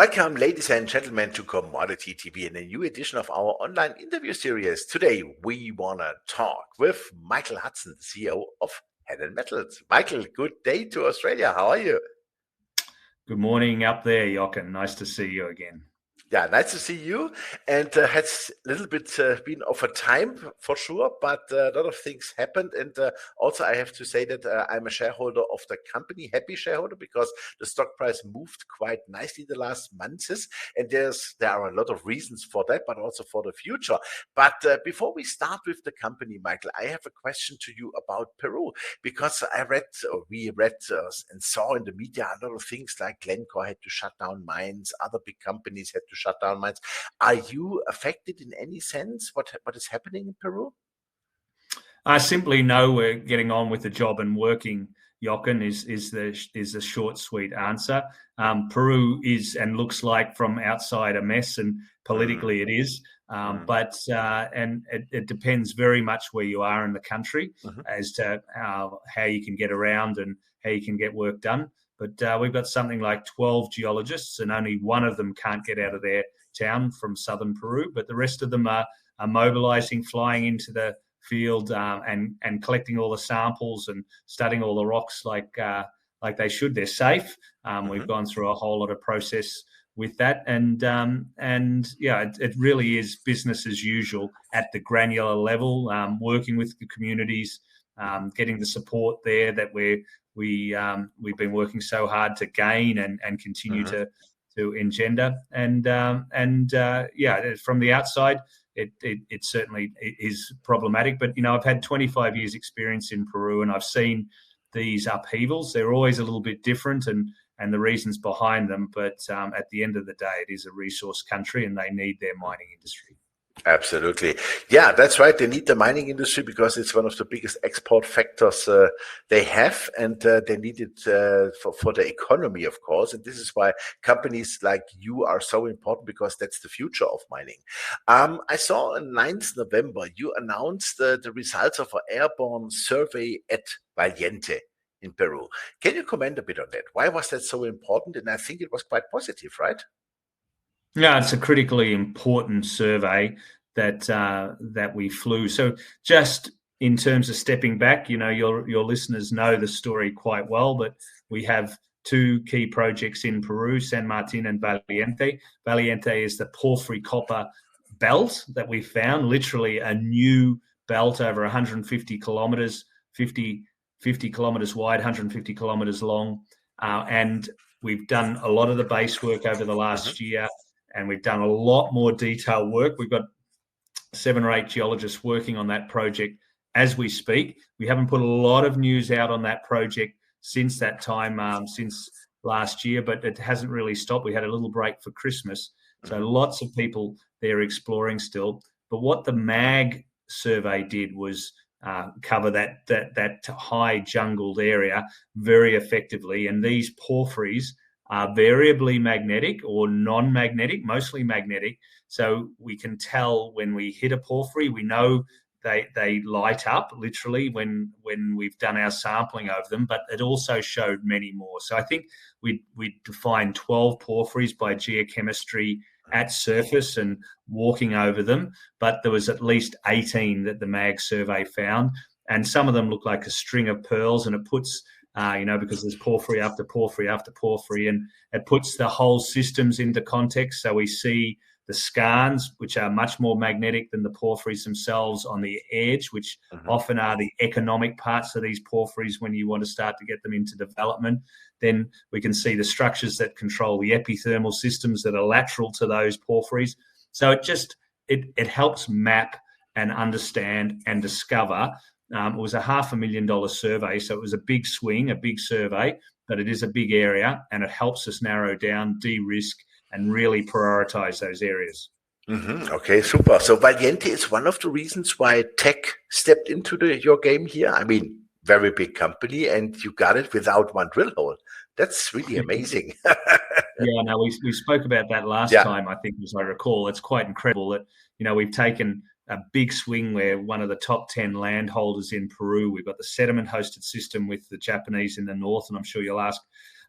Welcome, ladies and gentlemen, to Commodity TV in a new edition of our online interview series. Today, we want to talk with Michael Hudson, CEO of Hannan Metals. Michael, good day to Australia. How are you? Good morning up there, Jochen. Nice to see you again. Yeah, nice to see you. And has a little bit been of a time for sure, but a lot of things happened. And also, I have to say that I'm a shareholder of the company, happy shareholder, because the stock price moved quite nicely the last months. And there are a lot of reasons for that, but also for the future. But before we start with the company, Michael, I have a question to you about Peru, because we read and saw in the media a lot of things like Glencore had to shut down mines, other big companies had to shut down mines. Are you affected in any sense? What is happening in Peru? I simply know we're getting on with the job and working, Jochen, is the short, sweet answer. Peru is and looks like from outside a mess, and politically it is. But it depends very much where you are in the country as to how you can get around and how you can get work done. But we've got something like 12 geologists, and only one of them can't get out of their town from southern Peru. But the rest of them are mobilizing, flying into the field and collecting all the samples and studying all the rocks like they should. They're safe. We've gone through a whole lot of process with that, and yeah, it really is business as usual at the granular level, working with the communities, getting the support there that we've been working so hard to gain and continue to engender. And yeah, from the outside, it certainly is problematic. But I've had 25 years experience in Peru, and I've seen these upheavals. They're always a little bit different, and the reasons behind them. But at the end of the day, it is a resource country, and they need their mining industry. Absolutely. Yeah, that's right. They need the mining industry because it's one of the biggest export factors they have, and they need it for the economy, of course. And this is why companies like you are so important, because that's the future of mining. I saw on 9th November, you announced the results of an airborne survey at Valiente in Peru. Can you comment a bit on that? Why was that so important? And I think it was quite positive, right? Yeah, it's a critically important survey that we flew. So just in terms of stepping back, your listeners know the story quite well, but we have two key projects in Peru, San Martin and Valiente. Valiente is the porphyry copper belt that we found, literally a new belt over 150 kilometers, 50 kilometers wide, 150 kilometers long. And we've done a lot of the base work over the last year, and we've done a lot more detailed work. We've got 7 or 8 geologists working on that project as we speak. We haven't put a lot of news out on that project since that time, since last year, but it hasn't really stopped. We had a little break for Christmas. So lots of people there exploring still. But what the MAG survey did was cover that high jungled area very effectively. And these porphyries are variably magnetic or non-magnetic, mostly magnetic. So we can tell when we hit a porphyry, we know they light up literally when we've done our sampling of them, but it also showed many more. So I think we defined 12 porphyries by geochemistry at surface and walking over them, but there was at least 18 that the MAG survey found. And some of them look like a string of pearls, and it puts because there's porphyry after porphyry after porphyry, and it puts the whole systems into context. So we see the skarns, which are much more magnetic than the porphyries themselves, on the edge, which often are the economic parts of these porphyries when you want to start to get them into development. Then we can see the structures that control the epithermal systems that are lateral to those porphyries. So it helps map and understand and discover. It was a $500,000 survey, so it was a big swing, a big survey, but it is a big area, and it helps us narrow down, de-risk, and really prioritize those areas. Okay, super. So Valiente is one of the reasons why tech stepped into your game here. I mean, very big company, and you got it without one drill hole. That's really amazing. Yeah, no, we spoke about that last time, I think, as I recall. It's quite incredible that, we've taken a big swing. We're one of the top 10 landholders in Peru. We've got the sediment-hosted system with the Japanese in the north, and I'm sure you'll ask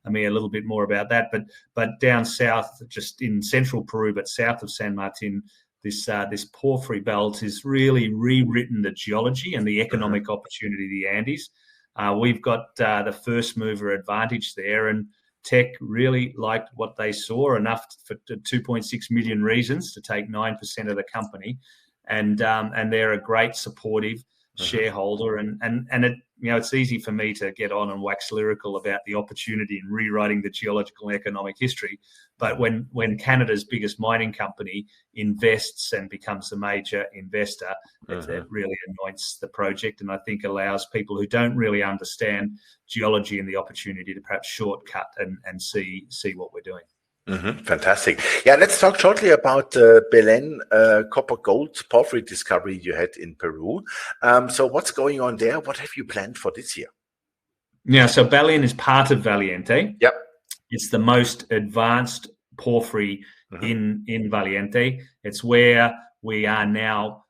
Amir a little bit more about that. But down south, just in central Peru, but south of San Martin, this porphyry belt has really rewritten the geology and the economic opportunity of the Andes. We've got the first mover advantage there, and Teck really liked what they saw, enough for 2.6 million reasons to take 9% of the company, and they're a great supportive shareholder, and it, it's easy for me to get on and wax lyrical about the opportunity in rewriting the geological and economic history, but when Canada's biggest mining company invests and becomes a major investor, it really anoints the project, and I think allows people who don't really understand geology and the opportunity to perhaps shortcut and see what we're doing. Fantastic. Yeah, let's talk shortly about Belén copper gold porphyry discovery you had in Peru. So what's going on there? What have you planned for this year? Yeah, so Belén is part of Valiente. Yep. It's the most advanced porphyry in Valiente. It's where we are now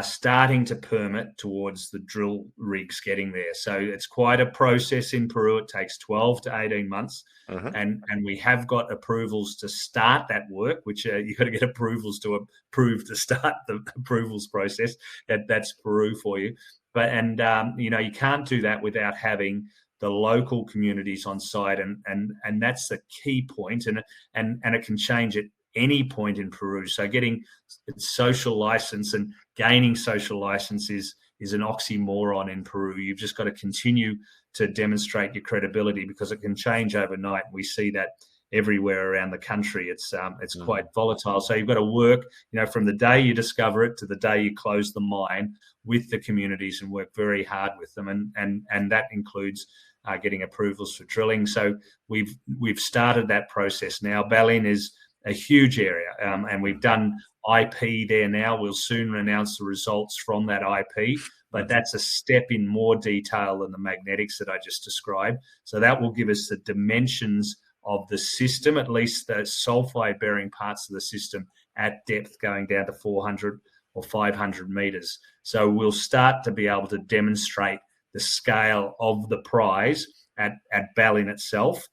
starting to permit towards the drill rigs getting there. So it's quite a process in Peru. It takes 12 to 18 months. And we have got approvals to start that work, which you've got to get approvals to approve to start the approvals process. That's Peru for you. But you can't do that without having the local communities on site, and that's the key point, and it can change at any point in Peru. So getting social license and gaining social license is an oxymoron in Peru. You've just got to continue to demonstrate your credibility, because it can change overnight. We see that everywhere around the country. It's quite volatile. So you've got to work, from the day you discover it to the day you close the mine with the communities, and work very hard with them. And that includes getting approvals for drilling. So we've started that process now. Belén is a huge area, and we've done IP there now. We'll soon announce the results from that IP, but that's a step in more detail than the magnetics that I just described. So that will give us the dimensions of the system, at least the sulfide-bearing parts of the system at depth going down to 400 or 500 meters. So we'll start to be able to demonstrate the scale of the prize at Belén itself,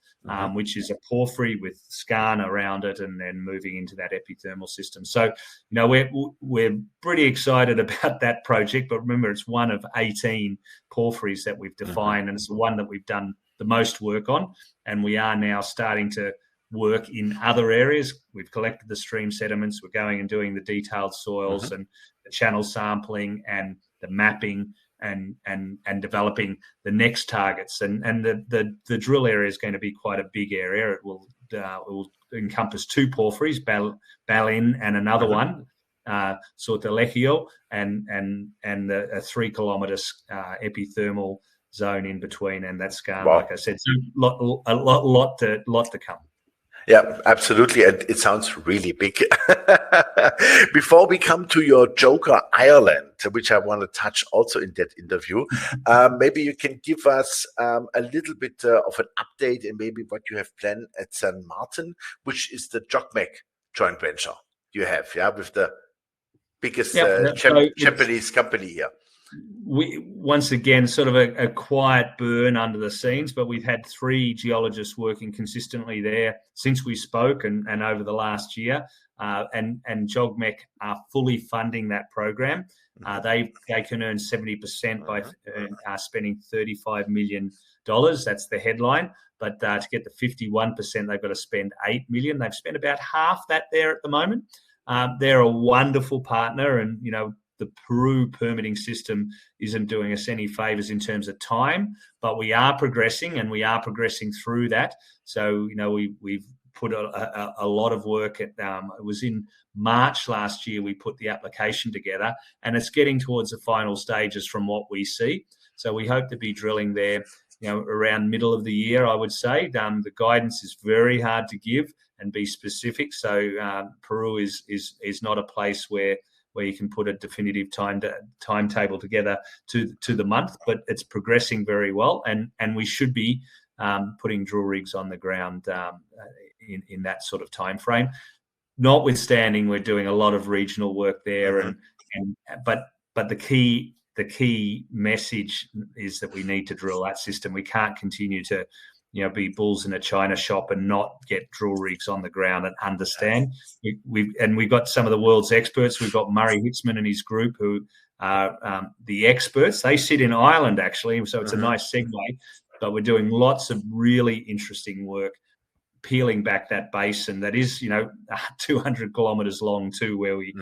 which is a porphyry with skarn around it, and then moving into that epithermal system. So, we're pretty excited about that project, but remember, it's one of 18 porphyries that we've defined, and it's the one that we've done the most work on, and we are now starting to work in other areas. We've collected the stream sediments. We're going and doing the detailed soils and the channel sampling and the mapping and developing the next targets. And the drill area is going to be quite a big area. It will encompass two porphyries, Belén and another one, Sortilegio, and a 3 kilometre epithermal zone in between, and that's skarn, like I said. So a lot to come. Yeah, absolutely. And it sounds really big. Before we come to your Joker Ireland, which I want to touch also in that interview, maybe you can give us a little bit of an update, and maybe what you have planned at San Martin, which is the JOGMEC joint venture you have, with the biggest Japanese company here. We once again sort of a quiet burn under the scenes, but we've had 3 geologists working consistently there since we spoke and over the last year. And JOGMEC are fully funding that program. They can earn 70% by spending $35 million. That's the headline. But to get the 51%, they've got to spend $8 million. They've spent about half that there at the moment. They're a wonderful partner, and the Peru permitting system isn't doing us any favors in terms of time, but we are progressing, and we are progressing through that. So, we've put a lot of work at, it was in March last year, we put the application together, and it's getting towards the final stages from what we see. So we hope to be drilling there, around middle of the year, I would say. The guidance is very hard to give and be specific. So Peru is not a place where you can put a definitive timetable together to the month, but it's progressing very well, and we should be putting drill rigs on the ground in that sort of time frame. Notwithstanding, we're doing a lot of regional work there, but the key message is that we need to drill that system. We can't continue to be bulls in a china shop and not get drill rigs on the ground and understand. We've got some of the world's experts. We've got Murray Hitzman and his group who are the experts. They sit in Ireland, actually, so it's a nice segue. But we're doing lots of really interesting work peeling back that basin that is, 200 kilometers long too, where we've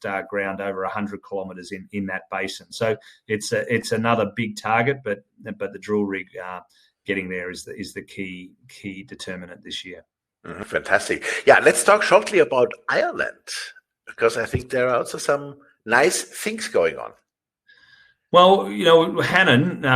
got ground over 100 kilometers in that basin. So it's another big target, but the drill rig getting there is the key determinant this year. Fantastic. Yeah, let's talk shortly about Ireland, because I think there are also some nice things going on. Well,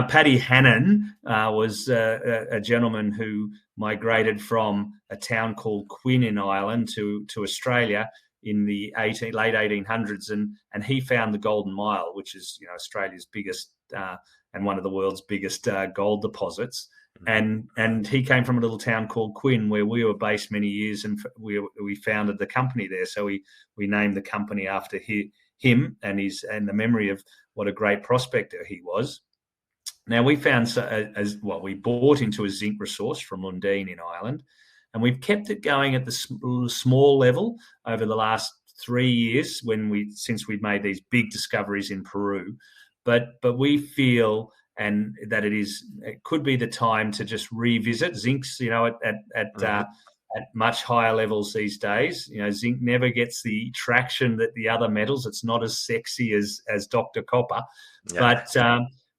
Paddy Hannan was a gentleman who migrated from a town called Quinn in Ireland to Australia in the late 1800s, and he found the Golden Mile, which is Australia's biggest and one of the world's biggest gold deposits. And he came from a little town called Quinn, where we were based many years, and we founded the company there. So we named the company after him and the memory of what a great prospector he was. Now, we found we bought into a zinc resource from Lundin in Ireland, and we've kept it going at the small level over the last 3 years since we've made these big discoveries in Peru. But we feel that it could be the time to just revisit zincs, at much higher levels these days. Zinc never gets the traction that the other metals. It's not as sexy as Dr. Copper,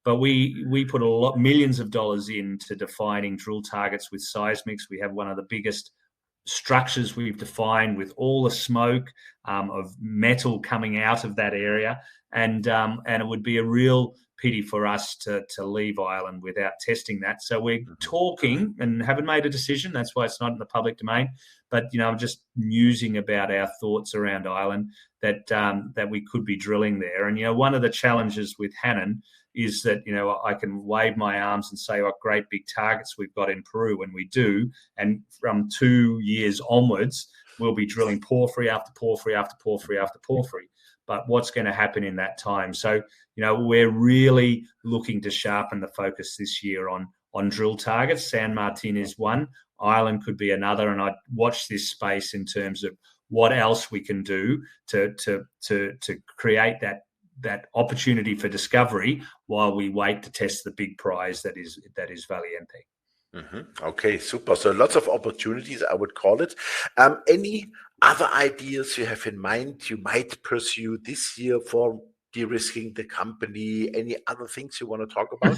but we put millions of dollars into defining drill targets with seismics. We have one of the biggest structures we've defined with all the smoke of metal coming out of that area, and it would be a real pity for us to leave Ireland without testing that. So we're talking and haven't made a decision. That's why it's not in the public domain. But I'm just musing about our thoughts around Ireland that we could be drilling there. And one of the challenges with Hannan is that I can wave my arms and say what great big targets we've got in Peru, and we do. And from 2 years onwards, we'll be drilling porphyry after porphyry after porphyry after porphyry. But what's going to happen in that time? So, we're really looking to sharpen the focus this year on drill targets. San Martin is one. Ireland could be another. And I'd watch this space in terms of what else we can do to create that opportunity for discovery while we wait to test the big prize that is Valiente. Okay, super. So lots of opportunities, I would call it. Any other ideas you have in mind you might pursue this year for de-risking the company? Any other things you want to talk about?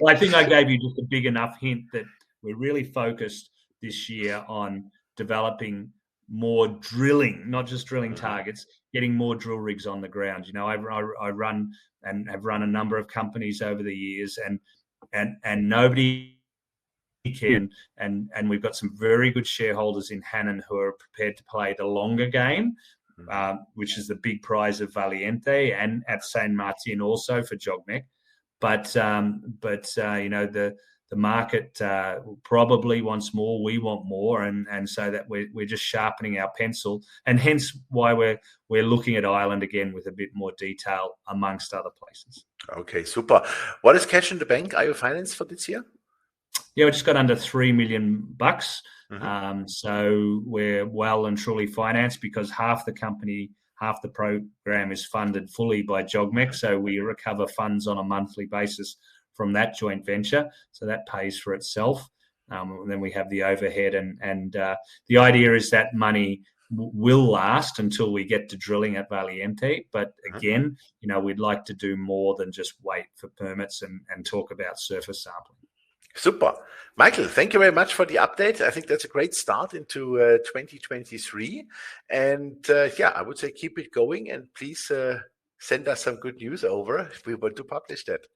Well, I think I gave you just a big enough hint that we're really focused this year on developing more drilling, not just drilling targets, getting more drill rigs on the ground. I run and have run a number of companies over the years, and nobody can, and we've got some very good shareholders in Hannan who are prepared to play the longer game, which is the big prize of Valiente, and at San Martin also for JOGMEC. But the market probably wants more. We want more, and so that we're just sharpening our pencil, and hence why we're looking at Ireland again with a bit more detail amongst other places. Okay, super. What is cash in the bank? Are you financed for this year? Yeah, we just got under $3 million. So we're well and truly financed because half the program is funded fully by JOGMEC. So we recover funds on a monthly basis from that joint venture. So that pays for itself. Then we have the overhead, and the idea is that money will last until we get to drilling at Valiente. But again, we'd like to do more than just wait for permits and talk about surface sampling. Super. Michael, thank you very much for the update. I think that's a great start into 2023. And I would say keep it going, and please send us some good news over if we want to publish that.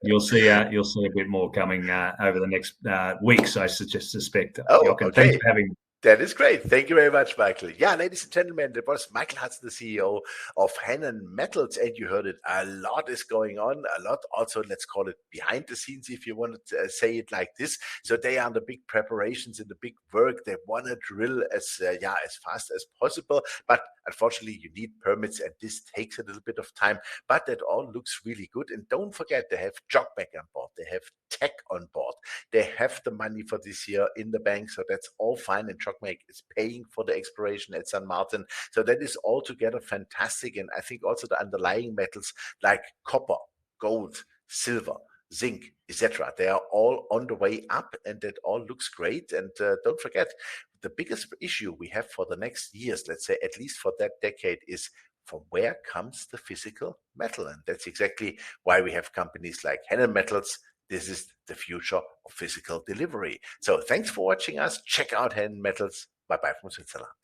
You'll see a bit more coming over the next weeks, I suspect. Oh, okay. Thanks for having me. That is great. Thank you very much, Michael. Yeah, ladies and gentlemen, that was Michael Hudson, the CEO of Hannan Metals, and you heard it. A lot is going on. A lot also, let's call it behind the scenes, if you want to say it like this. So they are in the big preparations and the big work. They want to drill as fast as possible, but unfortunately, you need permits, and this takes a little bit of time. But that all looks really good. And don't forget, they have JOGMEC on board. They have tech on board. They have the money for this year in the bank, so that's all fine. And JOGMEC is paying for the exploration at San Martin, so that is altogether fantastic. And I think also the underlying metals like copper, gold, silver, zinc, etc., they are all on the way up, and that all looks great. And don't forget, the biggest issue we have for the next years, let's say at least for that decade, is from where comes the physical metal? And that's exactly why we have companies like Hannan Metals. This is the future of physical delivery. So thanks for watching us. Check out Hannan Metals. Bye-bye from Switzerland.